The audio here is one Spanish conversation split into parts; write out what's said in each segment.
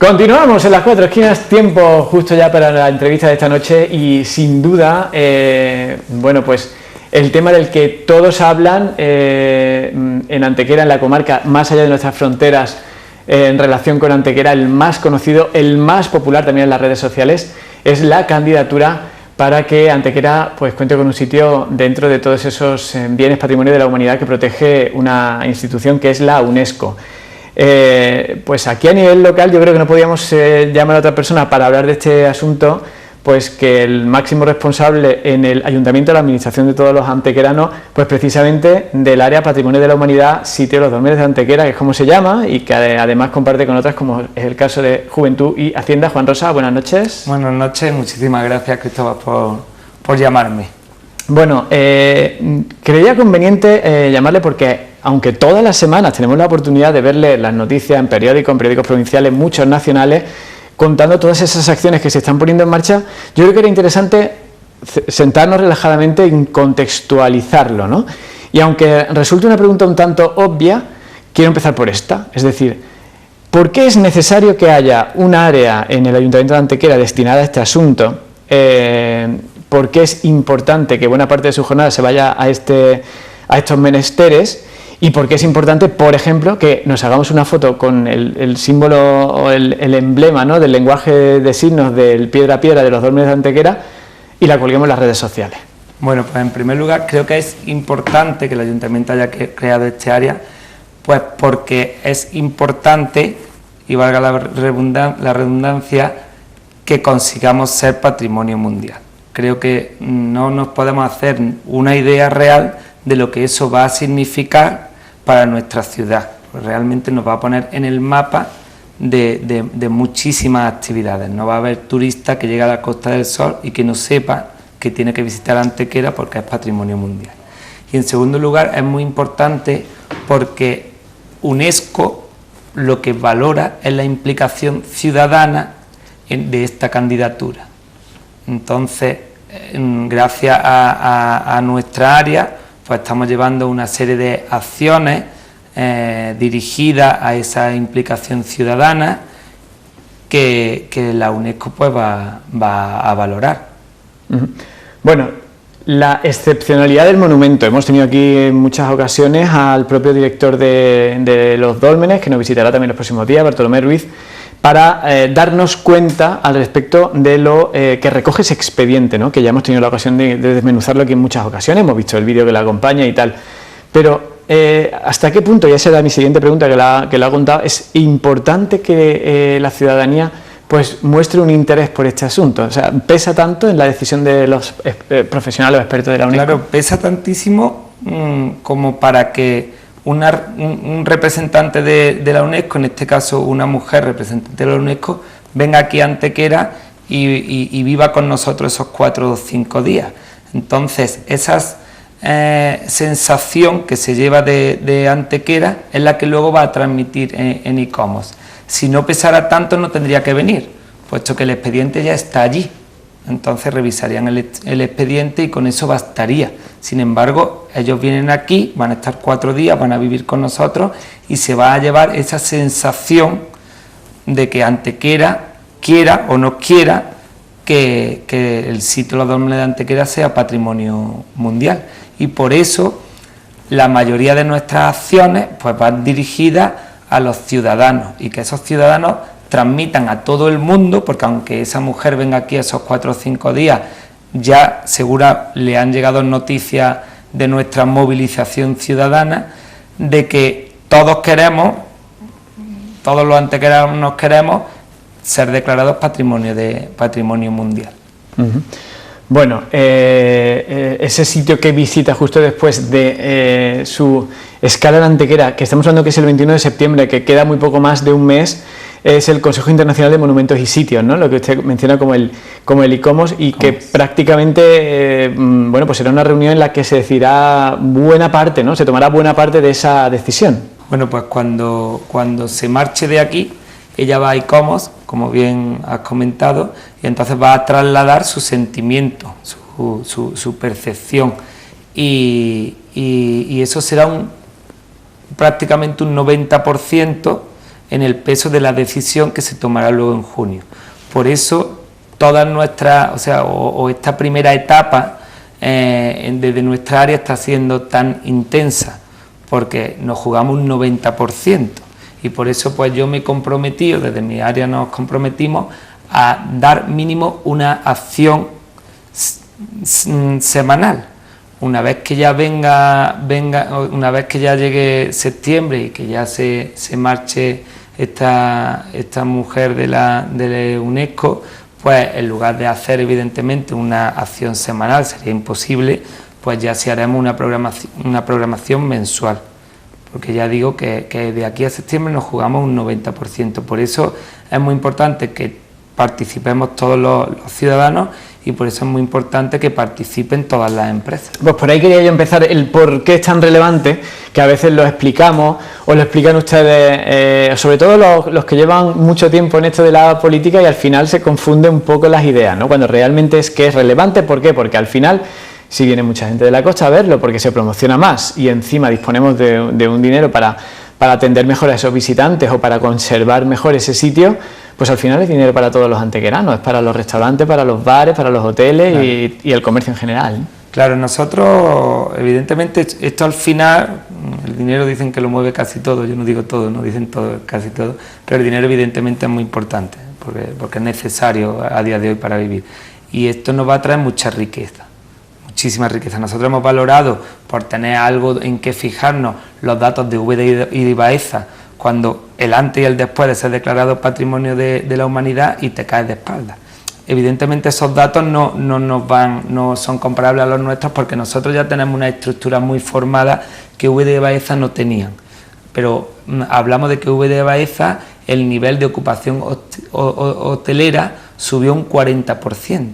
Continuamos en las cuatro esquinas, tiempo justo ya para la entrevista de esta noche y sin duda, bueno, pues el tema del que todos hablan en Antequera, en la comarca, más allá de nuestras fronteras, en relación con Antequera, el más conocido, el más popular también en las redes sociales, es la candidatura para que Antequera pues cuente con un sitio dentro de todos esos bienes patrimonio de la humanidad que protege una institución que es la UNESCO. Pues aquí a nivel local yo creo que no podíamos llamar a otra persona para hablar de este asunto pues que el máximo responsable en el ayuntamiento de la administración de todos los antequeranos, pues precisamente del área Patrimonio de la Humanidad, sitio de los Dólmenes de Antequera, que es como se llama y que además comparte con otras como es el caso de Juventud y Hacienda. Juan Rosa, buenas noches. Buenas noches, muchísimas gracias, Cristóbal, por llamarme. Bueno, creía conveniente llamarle porque aunque todas las semanas tenemos la oportunidad de verle las noticias en periódicos provinciales, muchos nacionales, contando todas esas acciones que se están poniendo en marcha, yo creo que era interesante sentarnos relajadamente y contextualizarlo, ¿no? Y aunque resulte una pregunta un tanto obvia, quiero empezar por esta, es decir, ¿por qué es necesario que haya un área en el Ayuntamiento de Antequera destinada a este asunto? ¿Por qué es importante que buena parte de su jornada se vaya a estos menesteres? ¿Y por qué es importante, por ejemplo, que nos hagamos una foto con el símbolo o el emblema, ¿no?, del lenguaje de signos del piedra a piedra de los Dólmenes de Antequera y la colguemos en las redes sociales? Bueno, pues en primer lugar creo que es importante que el Ayuntamiento haya creado este área, pues porque es importante, y valga la redundancia, que consigamos ser patrimonio mundial. Creo que no nos podemos hacer una idea real de lo que eso va a significar para nuestra ciudad. Pues realmente nos va a poner en el mapa de muchísimas actividades. No va a haber turista que llegue a la Costa del Sol y que no sepa que tiene que visitar Antequera porque es patrimonio mundial. Y en segundo lugar es muy importante porque UNESCO lo que valora es la implicación ciudadana de esta candidatura. Entonces, gracias a nuestra área, pues estamos llevando una serie de acciones dirigidas a esa implicación ciudadana que la UNESCO pues va a valorar. Bueno, la excepcionalidad del monumento. Hemos tenido aquí en muchas ocasiones al propio director de los Dólmenes, que nos visitará también los próximos días, Bartolomé Ruiz, para darnos cuenta al respecto de lo que recoge ese expediente, ¿no?, que ya hemos tenido la ocasión de desmenuzarlo aquí en muchas ocasiones, hemos visto el vídeo que la acompaña y tal, pero ¿hasta qué punto, y esa era mi siguiente pregunta que lo ha contado, es importante que la ciudadanía pues muestre un interés por este asunto? O sea, ¿pesa tanto en la decisión de los profesionales o expertos de la UNESCO? Claro, pesa tantísimo como para que un representante de la UNESCO, en este caso una mujer representante de la UNESCO, venga aquí a Antequera y viva con nosotros esos 4 o 5 días. Entonces, esa sensación que se lleva de Antequera es la que luego va a transmitir en ICOMOS. Si no pesara tanto no tendría que venir, puesto que el expediente ya está allí. Entonces revisarían el expediente y con eso bastaría. Sin embargo, ellos vienen aquí, van a estar 4 días, van a vivir con nosotros y se va a llevar esa sensación de que Antequera quiera o no quiera que el sitio de los Dólmenes de Antequera sea patrimonio mundial. Y por eso la mayoría de nuestras acciones pues van dirigidas a los ciudadanos y que esos ciudadanos transmitan a todo el mundo, porque aunque esa mujer venga aquí esos 4 o 5 días, ya segura le han llegado noticias de nuestra movilización ciudadana, de que todos los antequeranos queremos ser declarados patrimonio mundial. Bueno, ese sitio que visita justo después de su escala en Antequera, que estamos hablando que es el 21 de septiembre, que queda muy poco más de un mes, es el Consejo Internacional de Monumentos y Sitios, ¿no?, lo que usted menciona como el ICOMOS, y que prácticamente, bueno, pues será una reunión en la que se decidirá buena parte, ¿no?, se tomará buena parte de esa decisión. Bueno, pues cuando se marche de aquí, ella va a ICOMOS, como bien has comentado, y entonces va a trasladar su sentimiento, su percepción, y eso será prácticamente un 90% en el peso de la decisión que se tomará luego en junio. Por eso toda nuestra, esta primera etapa desde nuestra área está siendo tan intensa, porque nos jugamos un 90%, y por eso pues yo me he comprometido, desde mi área nos comprometimos a dar mínimo una acción semanal. Una vez que ya una vez que ya llegue septiembre y que ya se marche esta mujer de la UNESCO, pues en lugar de hacer evidentemente una acción semanal, sería imposible, pues ya sí haremos una programación mensual, porque ya digo que de aquí a septiembre nos jugamos un 90%. Por eso es muy importante que participemos todos los ciudadanos, y por eso es muy importante que participen todas las empresas. Pues por ahí quería yo empezar, el por qué es tan relevante, que a veces lo explicamos o lo explican ustedes, sobre todo los que llevan mucho tiempo en esto de la política, y al final se confunden un poco las ideas, ¿no? Cuando realmente es que es relevante. ¿Por qué? Porque al final, si viene mucha gente de la costa a verlo, porque se promociona más y encima disponemos de un dinero para atender mejor a esos visitantes o para conservar mejor ese sitio, pues al final es dinero para todos los antequeranos, es para los restaurantes, para los bares, para los hoteles, claro, y el comercio en general, ¿no? Claro, nosotros, evidentemente, esto al final, el dinero dicen que lo mueve casi todo, yo no digo todo, no dicen todo, casi todo, pero el dinero evidentemente es muy importante, porque es necesario a día de hoy para vivir, y esto nos va a traer mucha riqueza, muchísima riqueza. Nosotros hemos valorado, por tener algo en que fijarnos, los datos de Úbeda y de Baeza, cuando el antes y el después de ser declarado Patrimonio de la Humanidad, y te caes de espaldas. Evidentemente esos datos no son comparables a los nuestros, porque nosotros ya tenemos una estructura muy formada que Úbeda y Baeza no tenían. Pero hablamos de que Úbeda y Baeza, el nivel de ocupación hotelera subió un 40%.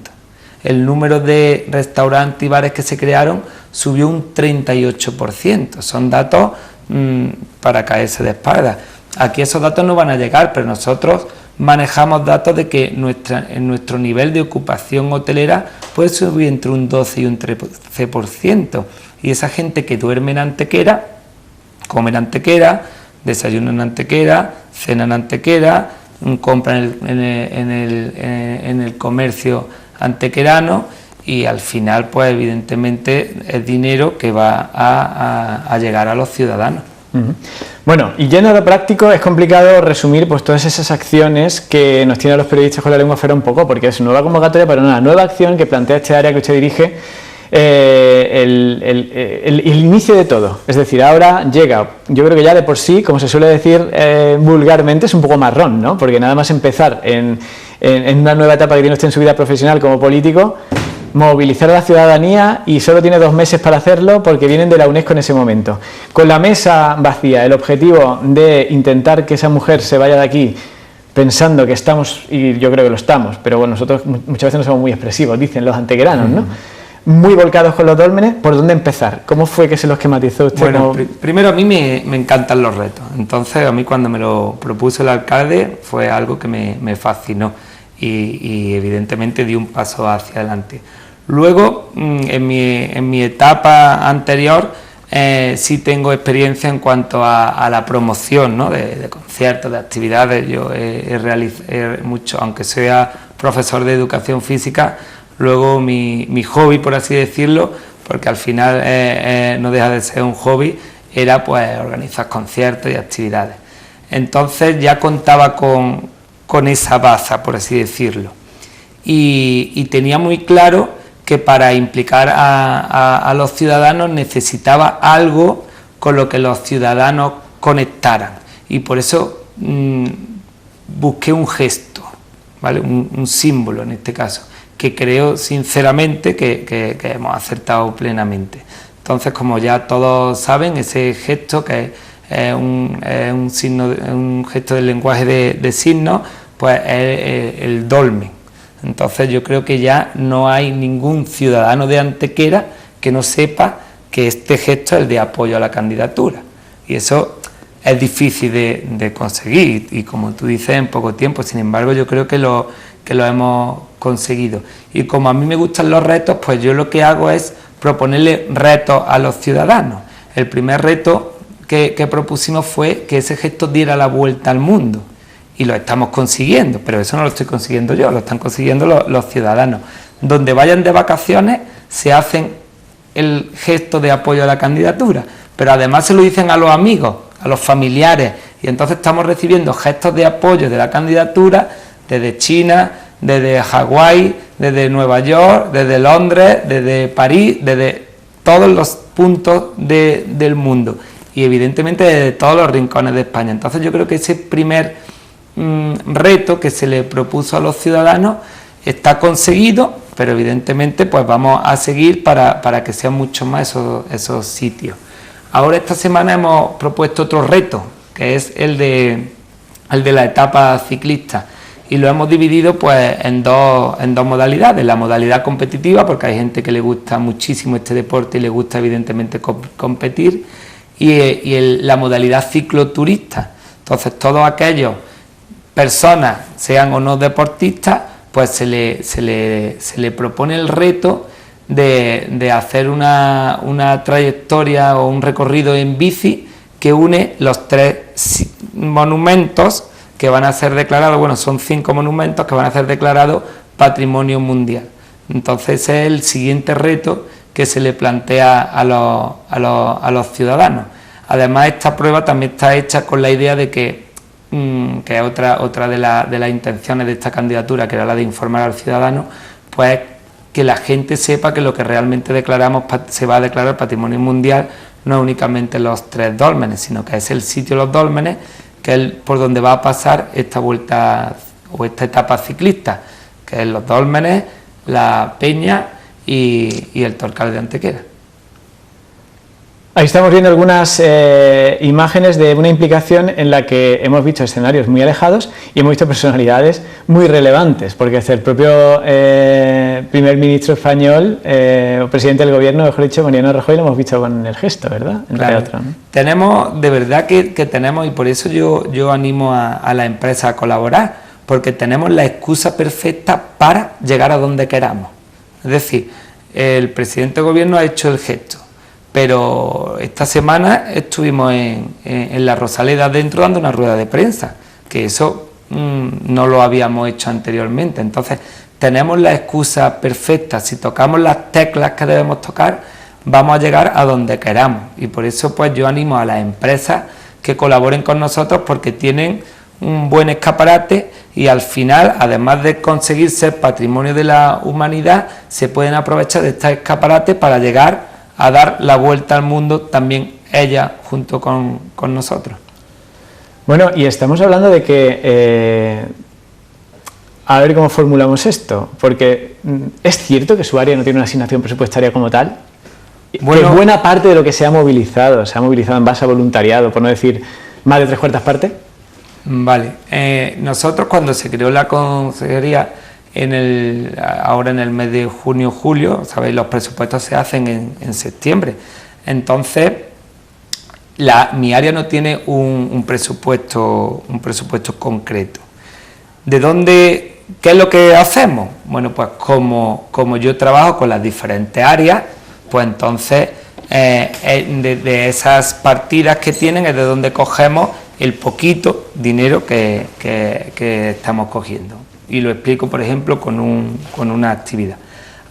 El número de restaurantes y bares que se crearon subió un 38%. Son datos para caerse de espaldas. Aquí esos datos no van a llegar, pero nosotros manejamos datos de que nuestro nivel de ocupación hotelera puede subir entre un 12 y un 13%. Y esa gente que duerme en Antequera, come en Antequera, desayuna en Antequera, cena en Antequera, compra en el comercio antequerano, y al final pues evidentemente es dinero que va a llegar a los ciudadanos. Bueno, y lleno de práctico, es complicado resumir pues todas esas acciones que nos tienen los periodistas con la lengua fuera un poco, porque es nueva convocatoria para una nueva acción que plantea este área que usted dirige, el inicio de todo. Es decir, ahora llega, yo creo que ya de por sí, como se suele decir vulgarmente, es un poco marrón, ¿no? Porque nada más empezar en una nueva etapa que tiene usted en su vida profesional como político, movilizar a la ciudadanía, y solo tiene 2 meses para hacerlo porque vienen de la UNESCO en ese momento. Con la mesa vacía, el objetivo de intentar que esa mujer se vaya de aquí pensando que estamos, y yo creo que lo estamos, pero bueno, nosotros muchas veces no somos muy expresivos, dicen los antequeranos, ¿no? Muy volcados con los dólmenes. ¿Por dónde empezar? ¿Cómo fue que se lo esquematizó usted? Bueno, primero, a mí me encantan los retos. Entonces, a mí cuando me lo propuso el alcalde fue algo que me fascinó, y evidentemente di un paso hacia adelante. Luego, en mi etapa anterior, sí tengo experiencia en cuanto a la promoción, ¿no? de conciertos, de actividades. Yo he realizado mucho, aunque sea profesor de educación física. Luego mi hobby, por así decirlo, porque al final no deja de ser un hobby, era pues organizar conciertos y actividades. Entonces ya contaba con esa baza, por así decirlo, y tenía muy claro que para implicar a los ciudadanos necesitaba algo con lo que los ciudadanos conectaran, y por eso busqué un gesto, ¿vale? Un símbolo en este caso, que creo sinceramente que hemos acertado plenamente. Entonces, como ya todos saben, ese gesto, que es un gesto del lenguaje de signos, pues es el dolmen. Entonces yo creo que ya no hay ningún ciudadano de Antequera que no sepa que este gesto es el de apoyo a la candidatura, y eso es difícil de conseguir, y como tú dices, en poco tiempo. Sin embargo, yo creo que lo hemos conseguido, y como a mí me gustan los retos, pues yo lo que hago es proponerle retos a los ciudadanos. El primer reto que propusimos fue que ese gesto diera la vuelta al mundo. Y lo estamos consiguiendo, pero eso no lo estoy consiguiendo yo, lo están consiguiendo los ciudadanos. Donde vayan de vacaciones se hacen el gesto de apoyo a la candidatura, pero además se lo dicen a los amigos, a los familiares, y entonces estamos recibiendo gestos de apoyo de la candidatura desde China, desde Hawái, desde Nueva York, desde Londres, desde París, desde todos los puntos del mundo y evidentemente desde todos los rincones de España. Entonces yo creo que ese primer reto que se le propuso a los ciudadanos está conseguido, pero evidentemente pues vamos a seguir para que sean mucho más esos sitios. Ahora esta semana hemos propuesto otro reto, que es el de la etapa ciclista, y lo hemos dividido pues en dos modalidades: la modalidad competitiva, porque hay gente que le gusta muchísimo este deporte y le gusta evidentemente competir, y la modalidad cicloturista. Entonces todos aquellos personas, sean o no deportistas, pues se le propone el reto de hacer una trayectoria o un recorrido en bici que une los 3 monumentos que van a ser declarados, bueno, son 5 monumentos que van a ser declarados Patrimonio Mundial. Entonces ese es el siguiente reto que se le plantea a los ciudadanos. Además, esta prueba también está hecha con la idea de que es otra de las intenciones de esta candidatura, que era la de informar al ciudadano, pues que la gente sepa que lo que realmente declaramos se va a declarar Patrimonio Mundial no es únicamente los 3 dólmenes, sino que es el sitio de los dólmenes, que es por donde va a pasar esta vuelta o esta etapa ciclista, que es los dólmenes, la Peña y el Torcal de Antequera. Ahí estamos viendo algunas imágenes de una implicación en la que hemos visto escenarios muy alejados y hemos visto personalidades muy relevantes, porque hasta el propio primer ministro español, o presidente del gobierno, mejor dicho, Mariano Rajoy, lo hemos visto con el gesto, ¿verdad? Claro. Otro, ¿no? Tenemos, de verdad que tenemos, y por eso yo animo a la empresa a colaborar, porque tenemos la excusa perfecta para llegar a donde queramos. Es decir, el presidente del gobierno ha hecho el gesto, pero esta semana estuvimos en la Rosaleda dentro dando una rueda de prensa, que eso no lo habíamos hecho anteriormente. Entonces tenemos la excusa perfecta. Si tocamos las teclas que debemos tocar, vamos a llegar a donde queramos, y por eso pues yo animo a las empresas que colaboren con nosotros, porque tienen un buen escaparate y al final, además de conseguir ser patrimonio de la humanidad, se pueden aprovechar de este escaparate para llegar a dar la vuelta al mundo también ella junto con nosotros. Bueno, y estamos hablando de que, a ver cómo formulamos esto, porque ¿es cierto que su área no tiene una asignación presupuestaria como tal? Bueno, que buena parte de lo que se ha movilizado en base a voluntariado, por no decir más de 3/4 partes. Vale, nosotros cuando se creó la consejería, ahora en el mes de junio-julio, sabéis, los presupuestos se hacen en septiembre, entonces mi área no tiene un presupuesto concreto. ¿De dónde? ¿Qué es lo que hacemos? Bueno, pues como yo trabajo con las diferentes áreas, pues entonces de esas partidas que tienen es de donde cogemos el poquito dinero que estamos cogiendo. Y lo explico, por ejemplo, con una actividad.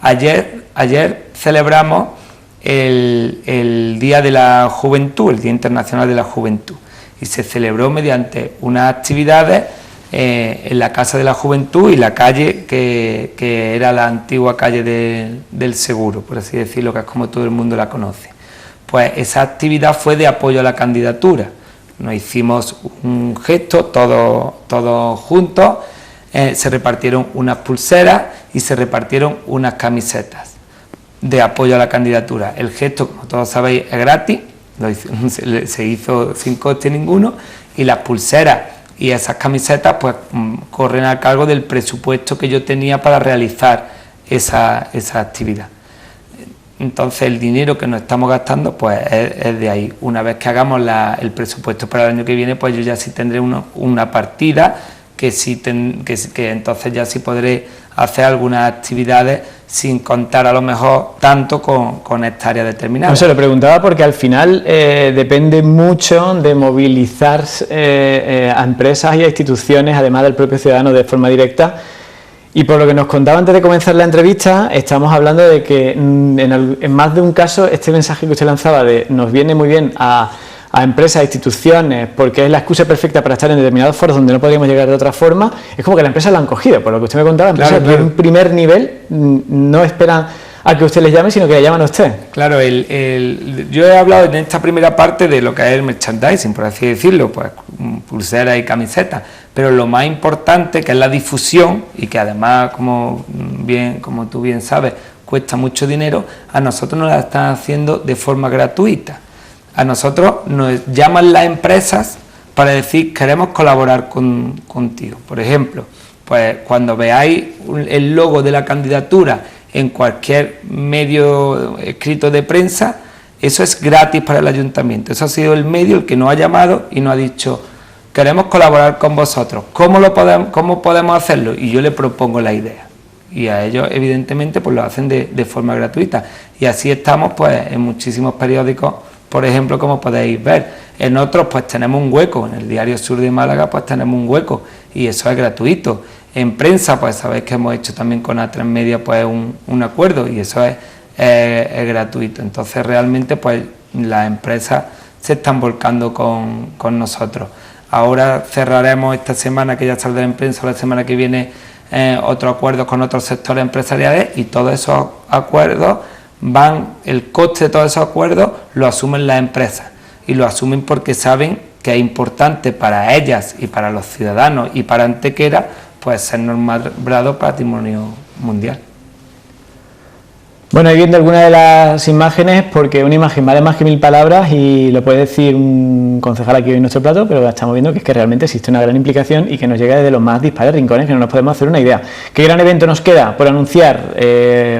Ayer celebramos el Día de la Juventud, el Día Internacional de la Juventud, y se celebró mediante unas actividades en la Casa de la Juventud y la calle que era la antigua calle del Seguro, por así decirlo, que es como todo el mundo la conoce. Pues esa actividad fue de apoyo a la candidatura. Nos hicimos un gesto todos juntos, se repartieron unas pulseras y se repartieron unas camisetas de apoyo a la candidatura. El gesto, como todos sabéis, es gratis, se hizo sin coste ninguno, y las pulseras y esas camisetas pues corren a cargo del presupuesto que yo tenía para realizar esa actividad. Entonces el dinero que nos estamos gastando pues es de ahí. Una vez que hagamos el presupuesto para el año que viene, pues yo ya sí tendré una partida que entonces ya sí podré hacer algunas actividades sin contar a lo mejor tanto con esta área determinada. No, se lo preguntaba porque al final depende mucho de movilizar a empresas y a instituciones, además del propio ciudadano, de forma directa. Y por lo que nos contaba antes de comenzar la entrevista, estamos hablando de que en más de un caso este mensaje que usted lanzaba de nos viene muy bien a empresas, a instituciones, porque es la excusa perfecta para estar en determinados foros donde no podríamos llegar de otra forma, es como que la empresa lo han cogido, por lo que usted me contaba, empresas de un primer nivel no esperan a que usted les llame, sino que le llaman a usted. Claro, yo he hablado en esta primera parte de lo que es el merchandising, por así decirlo, pues pulseras y camisetas, pero lo más importante, que es la difusión, y que además, como tú bien sabes, cuesta mucho dinero, a nosotros nos la están haciendo de forma gratuita. A nosotros nos llaman las empresas para decir queremos colaborar contigo. Por ejemplo, pues cuando veáis el logo de la candidatura en cualquier medio escrito de prensa, eso es gratis para el ayuntamiento. Eso ha sido el medio el que nos ha llamado y nos ha dicho queremos colaborar con vosotros. ¿Cómo podemos hacerlo? Y yo le propongo la idea. Y a ellos, evidentemente, pues lo hacen de forma gratuita. Y así estamos pues en muchísimos periódicos, por ejemplo, como podéis ver. En otros pues tenemos un hueco, en el Diario Sur de Málaga pues tenemos un hueco y eso es gratuito. En prensa pues sabéis que hemos hecho también con A3 Media pues un acuerdo y eso es gratuito. Entonces realmente pues las empresas se están volcando con nosotros. Ahora cerraremos esta semana, que ya saldrá en prensa, la semana que viene otros acuerdos con otros sectores empresariales y todos esos acuerdos el coste de todos esos acuerdos lo asumen las empresas y lo asumen porque saben que es importante para ellas y para los ciudadanos y para Antequera pues ser nombrado Patrimonio Mundial. Bueno, ahí viendo algunas de las imágenes, porque una imagen vale más que 1000 palabras y lo puede decir un concejal aquí en nuestro plato, pero estamos viendo que es que realmente existe una gran implicación y que nos llega desde los más dispares rincones que no nos podemos hacer una idea. ¿Qué gran evento nos queda por anunciar?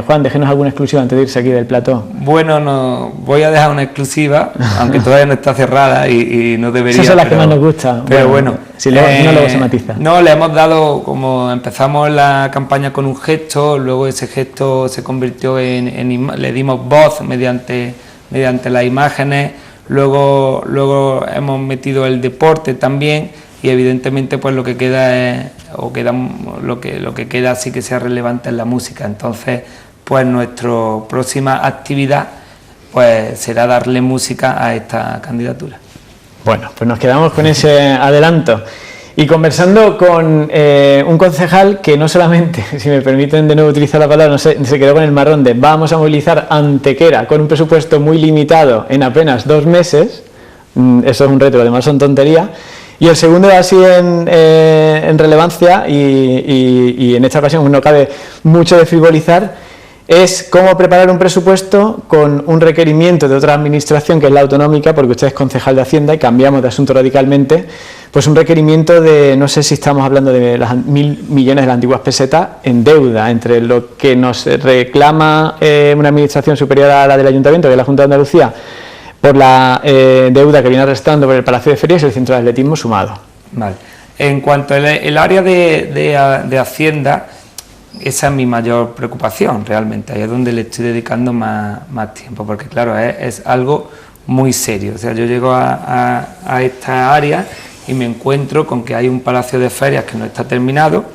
Juan, déjenos alguna exclusiva antes de irse aquí del plató. Bueno, no voy a dejar una exclusiva, aunque todavía no está cerrada y no debería. Esas son las que más nos gustan. Pero bueno, si luego se matiza. No, le hemos dado, como empezamos la campaña con un gesto, luego ese gesto se convirtió le dimos voz mediante las imágenes, luego hemos metido el deporte también y evidentemente pues lo que queda lo que queda sí que sea relevante es la música. Entonces pues nuestra próxima actividad pues será darle música a esta candidatura. Bueno, pues nos quedamos con ese adelanto. Y conversando con un concejal que no solamente, si me permiten de nuevo utilizar la palabra, se quedó con el marrón de vamos a movilizar Antequera con un presupuesto muy limitado en apenas 2 meses, eso es un reto, además son tonterías, y el segundo así en relevancia y en esta ocasión no cabe mucho de frivolizar, es cómo preparar un presupuesto con un requerimiento de otra administración que es la autonómica, porque usted es concejal de Hacienda y cambiamos de asunto radicalmente, pues un requerimiento de, no sé si estamos hablando de las 1.000 millones de las antiguas pesetas en deuda, entre lo que nos reclama una administración superior a la del Ayuntamiento, que es la Junta de Andalucía, por la deuda que viene arrastrando por el Palacio de Ferias y el Centro de Atletismo sumado. Vale. En cuanto al área de Hacienda, esa es mi mayor preocupación realmente, ahí es donde le estoy dedicando más tiempo, porque claro, es algo muy serio. O sea, yo llego a esta área y me encuentro con que hay un palacio de ferias que no está terminado,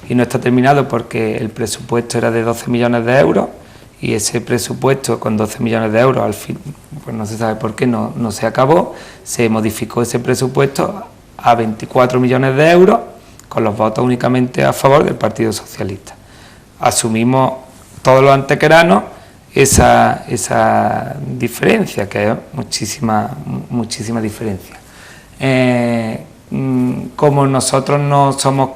y no está terminado porque el presupuesto era de 12 millones de euros, y ese presupuesto con 12 millones de euros, al fin, pues no se sabe por qué no se acabó, se modificó ese presupuesto a 24 millones de euros, con los votos únicamente a favor del Partido Socialista. Asumimos todos los antequeranos esa diferencia, que es muchísima diferencia. Como nosotros no somos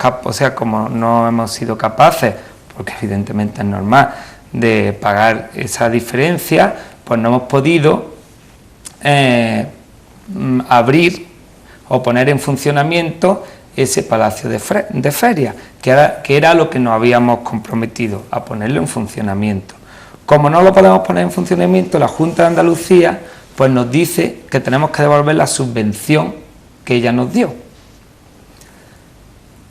como no hemos sido capaces, porque evidentemente es normal, de pagar esa diferencia, pues no hemos podido abrir o poner en funcionamiento ese palacio de feria, que era lo que nos habíamos comprometido, a ponerlo en funcionamiento. Como no lo podemos poner en funcionamiento, la Junta de Andalucía pues nos dice que tenemos que devolver la subvención que ella nos dio.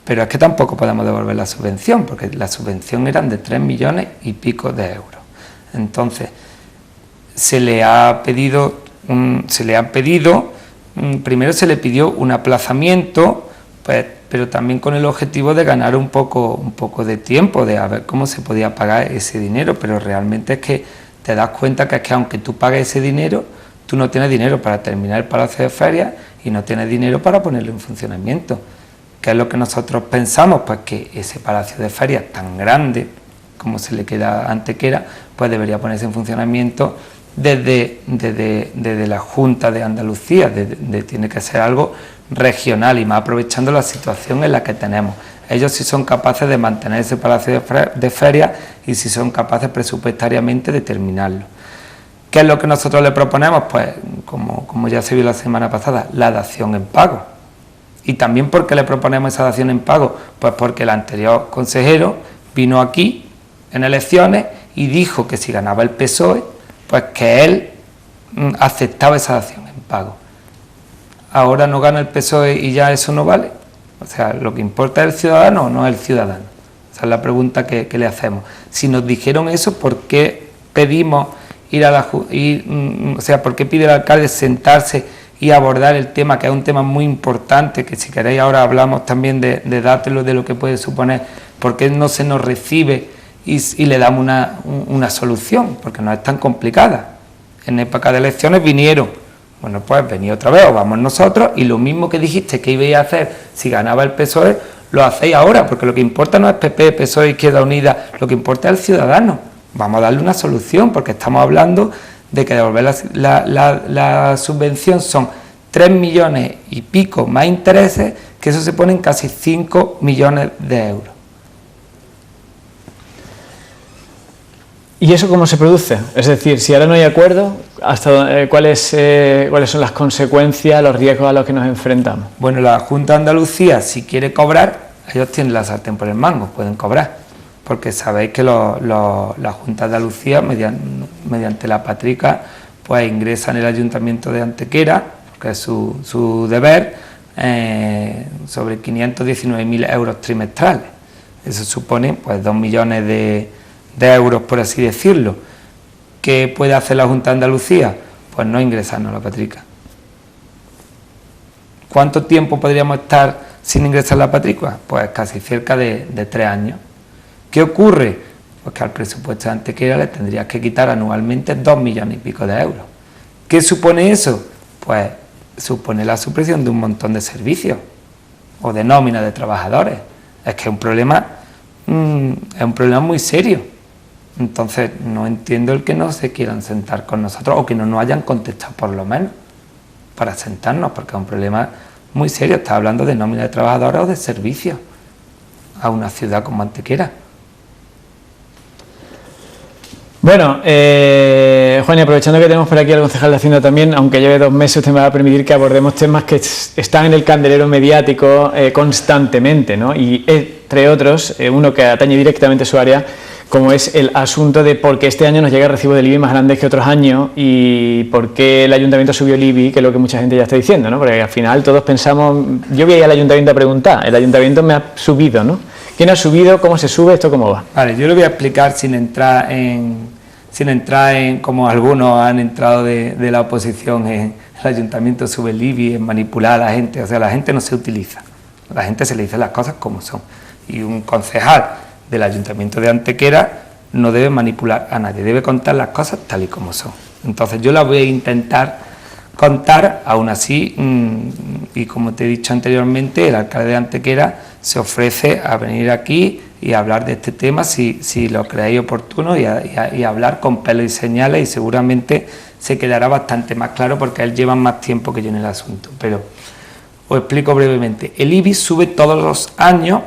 pero es que tampoco podemos devolver la subvención, porque la subvención eran de 3 millones y pico de euros. Entonces, se le ha pedido, primero se le pidió un aplazamiento, pues, pero también con el objetivo de ganar un poco de tiempo, de a ver cómo se podía pagar ese dinero, pero realmente es que te das cuenta que es que aunque tú pagues ese dinero, tú no tienes dinero para terminar el Palacio de Ferias y no tienes dinero para ponerlo en funcionamiento. ¿Qué es lo que nosotros pensamos? Pues que ese Palacio de Ferias tan grande como se le queda a Antequera, pues debería ponerse en funcionamiento desde la Junta de Andalucía, tiene que ser algo regional y más aprovechando la situación en la que tenemos. Ellos sí son capaces de mantener ese Palacio de Ferias y sí son capaces presupuestariamente de terminarlo. ¿Qué es lo que nosotros le proponemos? Pues, como ya se vio la semana pasada, la dación en pago. ¿Y también por qué le proponemos esa dación en pago? Pues porque el anterior consejero vino aquí en elecciones y dijo que si ganaba el PSOE, pues que él aceptaba esa dación en pago. Ahora no gana el PSOE y ya eso no vale. O sea, ¿lo que importa es el ciudadano o no es el ciudadano? Esa es la pregunta que le hacemos. Si nos dijeron eso, ¿por qué pedimos ¿por qué pide el alcalde sentarse y abordar el tema, que es un tema muy importante, que si queréis ahora hablamos también de dártelo, de lo que puede suponer? ¿Por qué no se nos recibe y le damos una solución? Porque no es tan complicada. En época de elecciones vinieron, bueno, pues venid otra vez o vamos nosotros, y lo mismo que dijiste que ibais a hacer si ganaba el PSOE, lo hacéis ahora, porque lo que importa no es PP, PSOE, Izquierda Unida, lo que importa es el ciudadano. Vamos a darle una solución, porque estamos hablando de que devolver la subvención son 3 millones y pico más intereses, que eso se pone en casi 5 millones de euros. ¿Y eso cómo se produce? Es decir, si ahora no hay acuerdo, ¿cuáles son las consecuencias, los riesgos a los que nos enfrentamos? Bueno, la Junta de Andalucía, si quiere cobrar, ellos tienen la sartén por el mango, pueden cobrar, porque sabéis que la Junta de Andalucía, mediante la Patrica, pues ingresa en el Ayuntamiento de Antequera, que es su deber, sobre 519.000 euros trimestrales. Eso supone pues 2 millones de euros, por así decirlo. ¿Qué puede hacer la Junta de Andalucía? Pues no ingresarnos a la Patrica. ¿Cuánto tiempo podríamos estar sin ingresar a la Patrica? Pues casi cerca de 3 años. ¿Qué ocurre? Pues que al presupuesto de Antequera le tendrías que quitar anualmente 2 millones y pico de euros. ¿Qué supone eso? Pues supone la supresión de un montón de servicios o de nómina de trabajadores. Es que es un problema muy serio. Entonces no entiendo el que no se quieran sentar con nosotros o que no nos hayan contestado por lo menos para sentarnos, porque es un problema muy serio. Está hablando de nómina de trabajadores o de servicios a una ciudad como Antequera. Bueno, Juan, y aprovechando que tenemos por aquí al concejal de Hacienda también, aunque lleve 2 meses, usted me va a permitir que abordemos temas que están en el candelero mediático constantemente, ¿no? Y entre otros, uno que atañe directamente a su área, como es el asunto de por qué este año nos llega el recibo del IBI más grande que otros años y por qué el ayuntamiento subió el IBI, que es lo que mucha gente ya está diciendo, ¿no? Porque al final todos pensamos, yo voy a ir al ayuntamiento a preguntar, el ayuntamiento me ha subido, ¿no? ¿Quién ha subido? ¿Cómo se sube? ¿Esto cómo va? Vale, yo lo voy a explicar sin entrar en como algunos han entrado de la oposición, el ayuntamiento sube el IBI, en manipular a la gente. O sea, la gente no se utiliza, a la gente se le dicen las cosas como son. Y un concejal del Ayuntamiento de Antequera no debe manipular a nadie, debe contar las cosas tal y como son. Entonces yo las voy a intentar contar, aún así, y como te he dicho anteriormente, el alcalde de Antequera se ofrece a venir aquí y a hablar de este tema si lo creéis oportuno y hablar con pelos y señales, y seguramente se quedará bastante más claro porque él lleva más tiempo que yo en el asunto. Pero os explico brevemente. El IBI sube todos los años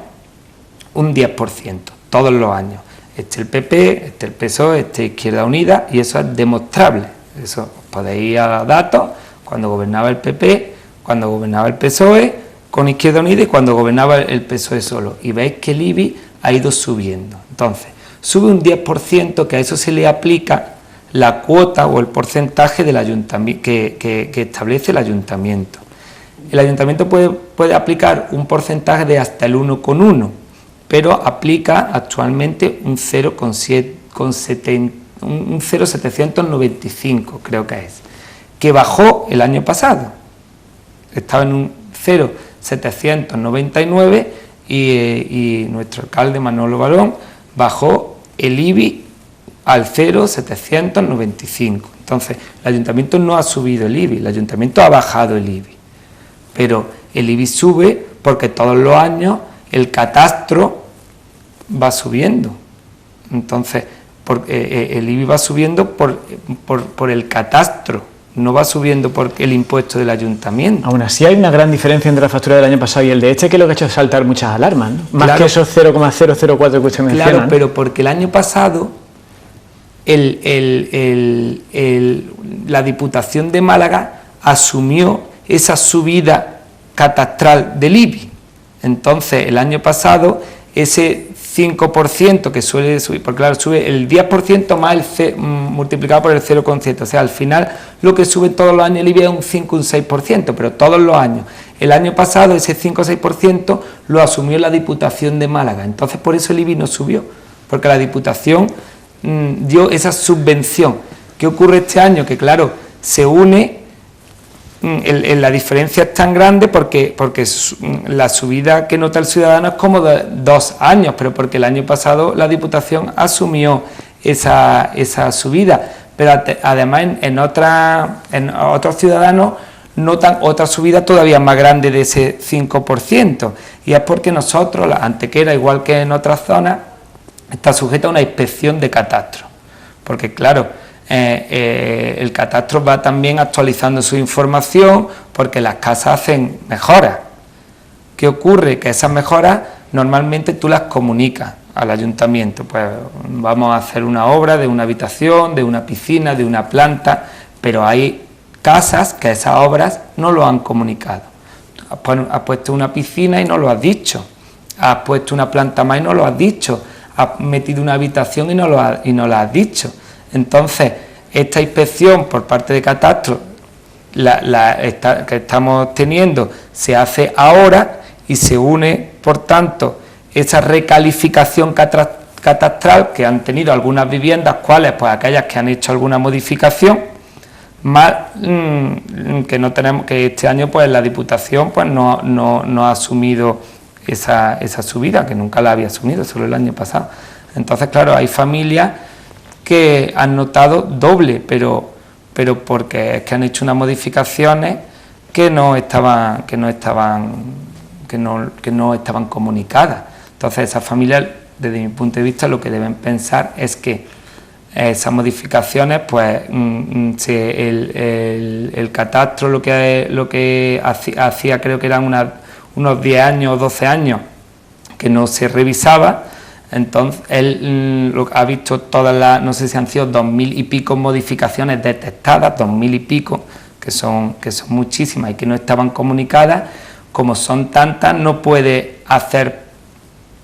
un 10%, todos los años. El PP, el PSOE, Izquierda Unida, y eso es demostrable. Eso podéis ir a datos, cuando gobernaba el PP, cuando gobernaba el PSOE, con Izquierda Unida, y cuando gobernaba el PSOE solo. Y veis que el IBI ha ido subiendo. Entonces, sube un 10%, que a eso se le aplica la cuota o el porcentaje del ayuntamiento que establece el ayuntamiento. El ayuntamiento puede aplicar un porcentaje de hasta el 1,1, pero aplica actualmente un 0,795, creo que es, que bajó el año pasado. Estaba en un 0,799 y nuestro alcalde Manolo Balón bajó el IBI al 0,795. Entonces, el ayuntamiento no ha subido el IBI, el ayuntamiento ha bajado el IBI. Pero el IBI sube porque todos los años el catastro va subiendo. Entonces, el IBI va subiendo por el catastro, no va subiendo por el impuesto del ayuntamiento. Aún así hay una gran diferencia entre la factura del año pasado y el de este, que es lo que ha hecho saltar muchas alarmas, ¿no? Más claro, que esos 0,004 que usted menciona. Claro, pero porque el año pasado la Diputación de Málaga asumió esa subida catastral del IBI. Entonces, el año pasado, ese 5% que suele subir, porque claro, sube el 10% más multiplicado por el 0,7, o sea, al final lo que sube todos los años el IBI es un 5 o un 6%, pero todos los años. El año pasado ese 5 o 6% lo asumió la Diputación de Málaga, entonces por eso el IBI no subió, porque la Diputación dio esa subvención. ¿Qué ocurre este año? Que claro, se une, la diferencia es tan grande porque la subida que nota el ciudadano es como de 2 años, pero porque el año pasado la Diputación asumió esa subida, pero además en otros ciudadanos notan otra subida todavía más grande de ese 5%, y es porque nosotros, la Antequera, igual que en otras zonas, está sujeta a una inspección de catastro, porque claro, el catastro va también actualizando su información porque las casas hacen mejoras. ¿Qué ocurre? Que esas mejoras normalmente tú las comunicas al ayuntamiento, pues vamos a hacer una obra de una habitación, de una piscina, de una planta, pero hay casas que esas obras no lo han comunicado. Has puesto una piscina y no lo has dicho, has puesto una planta más y no lo has dicho, has metido una habitación y no lo has dicho. Entonces, esta inspección por parte de catastro que estamos teniendo se hace ahora y se une, por tanto, esa recalificación catastral que han tenido algunas viviendas, cuáles, pues aquellas que han hecho alguna modificación, más que no tenemos, que este año pues la Diputación pues no ha asumido esa subida, que nunca la había asumido, solo el año pasado. Entonces, claro, hay familias que han notado doble, pero porque es que han hecho unas modificaciones que no estaban comunicadas. Entonces, esas familias, desde mi punto de vista, lo que deben pensar es que esas modificaciones, pues el catastro lo que hacía, creo que eran unos 10 años o 12 años que no se revisaba. Entonces, él ha visto todas las, no sé si han sido 2000 y pico modificaciones detectadas, 2000 y pico, que son muchísimas y que no estaban comunicadas. Como son tantas, no puede hacer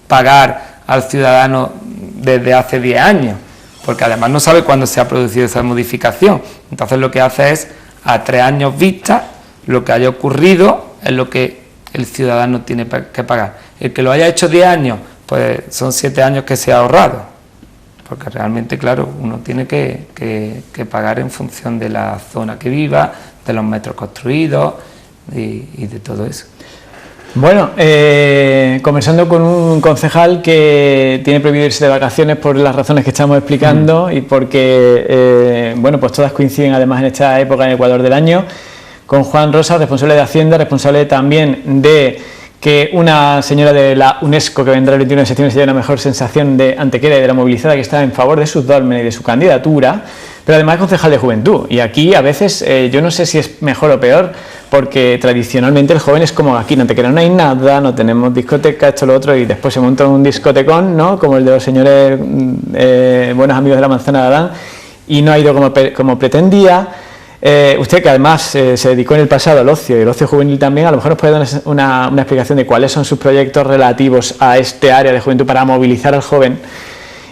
pagar al ciudadano desde hace 10 años, porque además no sabe cuándo se ha producido esa modificación. Entonces, lo que hace es, a 3 años vista, lo que haya ocurrido es lo que el ciudadano tiene que pagar. El que lo haya hecho 10 años, pues son 7 años que se ha ahorrado, porque realmente, claro, uno tiene que pagar en función de la zona que viva, de los metros construidos y de todo eso. Bueno, conversando con un concejal que tiene prohibido irse de vacaciones por las razones que estamos explicando y porque, bueno, pues todas coinciden además en esta época en Ecuador del año, con Juan Rosa, responsable de Hacienda, responsable también de que una señora de la UNESCO que vendrá el 21 de septiembre se lleve una mejor sensación de Antequera y de la movilizada que está en favor de sus dólmenes y de su candidatura, pero además es concejal de juventud. Y aquí a veces yo no sé si es mejor o peor, porque tradicionalmente el joven es como aquí en Antequera no hay nada, no tenemos discoteca, esto, lo otro, y después se monta un discotecón, ¿no?, como el de los señores buenos amigos de la Manzana de Adán, y no ha ido como pretendía. Usted, que además se dedicó en el pasado al ocio y el ocio juvenil también, a lo mejor nos puede dar una explicación de cuáles son sus proyectos relativos a este área de juventud para movilizar al joven,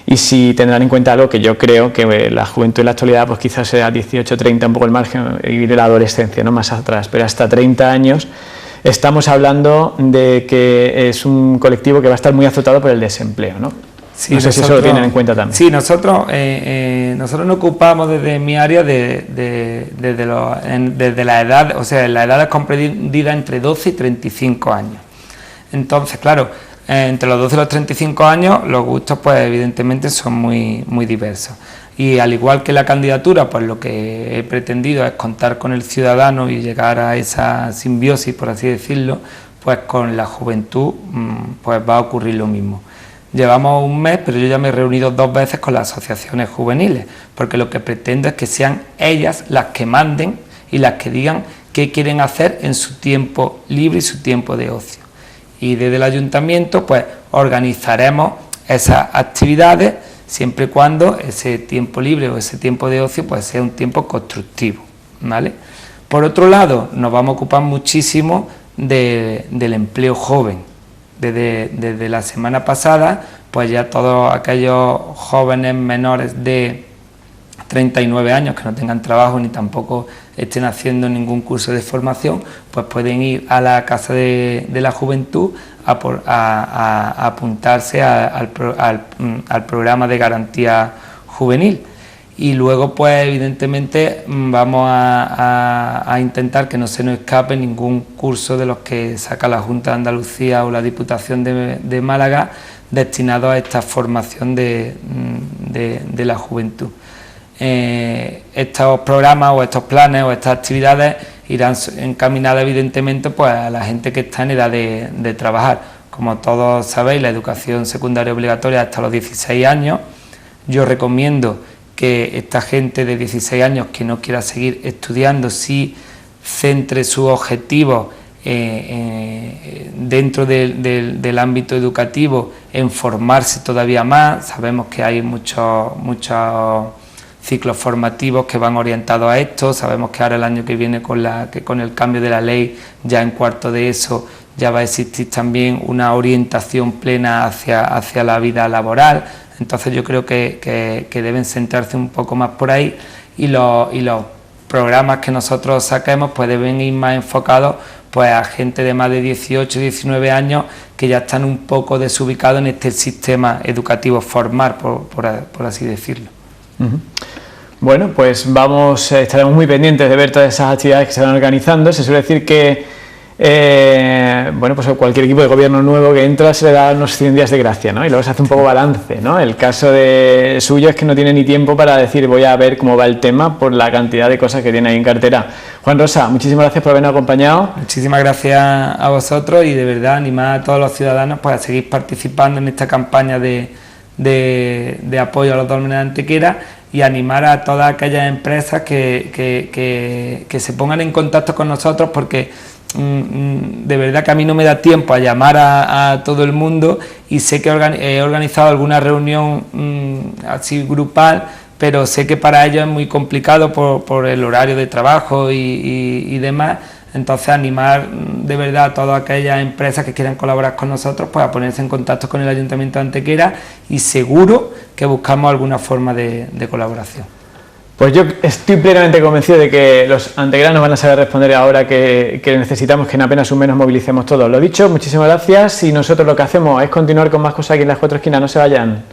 y si tendrán en cuenta algo que yo creo que la juventud en la actualidad pues quizás sea 18, 30, un poco el margen, y la adolescencia, no más atrás, pero hasta 30 años estamos hablando de que es un colectivo que va a estar muy azotado por el desempleo, ¿no? Sí, no sé si eso lo tienen en cuenta también. Sí, nosotros nos ocupamos desde mi área desde la edad, o sea, la edad es comprendida entre 12 y 35 años. Entonces, claro, entre los 12 y los 35 años los gustos pues evidentemente son muy diversos. Y al igual que la candidatura, pues lo que he pretendido es contar con el ciudadano y llegar a esa simbiosis, por así decirlo, pues con la juventud pues va a ocurrir lo mismo. Llevamos un mes, pero yo ya me he reunido 2 veces con las asociaciones juveniles, porque lo que pretendo es que sean ellas las que manden y las que digan qué quieren hacer en su tiempo libre y su tiempo de ocio. Y desde el ayuntamiento pues organizaremos esas actividades siempre y cuando ese tiempo libre o ese tiempo de ocio pues sea un tiempo constructivo, ¿vale? Por otro lado, nos vamos a ocupar muchísimo del empleo joven. Desde la semana pasada, pues ya todos aquellos jóvenes menores de 39 años que no tengan trabajo ni tampoco estén haciendo ningún curso de formación, pues pueden ir a la Casa de la Juventud a apuntarse al programa de garantía juvenil. Y luego pues evidentemente vamos a intentar que no se nos escape ningún curso de los que saca la Junta de Andalucía o la Diputación de Málaga destinado a esta formación de la juventud. Estos programas o estos planes o estas actividades irán encaminadas evidentemente pues a la gente que está en edad de trabajar. Como todos sabéis, la educación secundaria obligatoria hasta los 16 años. Yo recomiendo que esta gente de 16 años que no quiera seguir estudiando sí centre sus objetivos dentro del ámbito educativo en formarse todavía más. Sabemos que hay muchos ciclos formativos que van orientados a esto. Sabemos que ahora el año que viene con el cambio de la ley ya en cuarto de ESO ya va a existir también una orientación plena hacia la vida laboral. Entonces yo creo que deben centrarse un poco más por ahí y los programas que nosotros saquemos pues deben ir más enfocados pues a gente de más de 18, 19 años que ya están un poco desubicados en este sistema educativo formal, por así decirlo. Uh-huh. Bueno, pues estaremos muy pendientes de ver todas esas actividades que se van organizando. Se suele decir que pues cualquier equipo de gobierno nuevo que entra se le da unos 100 días de gracia, ¿no? Y luego se hace un poco balance, ¿no? El caso suyo es que no tiene ni tiempo para decir voy a ver cómo va el tema por la cantidad de cosas que tiene ahí en cartera. Juan Rosa, muchísimas gracias por habernos acompañado. Muchísimas gracias a vosotros y de verdad animar a todos los ciudadanos pues a seguir participando en esta campaña de apoyo a los dólmenes de Antequera y animar a todas aquellas empresas que se pongan en contacto con nosotros porque de verdad que a mí no me da tiempo a llamar a todo el mundo y sé que he organizado alguna reunión así grupal, pero sé que para ellos es muy complicado por el horario de trabajo y demás. Entonces animar de verdad a todas aquellas empresas que quieran colaborar con nosotros pues a ponerse en contacto con el Ayuntamiento de Antequera y seguro que buscamos alguna forma de colaboración. Pues yo estoy plenamente convencido de que los antequeranos van a saber responder ahora que necesitamos que en apenas un mes nos movilicemos todos. Lo dicho, muchísimas gracias y nosotros lo que hacemos es continuar con más cosas aquí en las Cuatro Esquinas, no se vayan.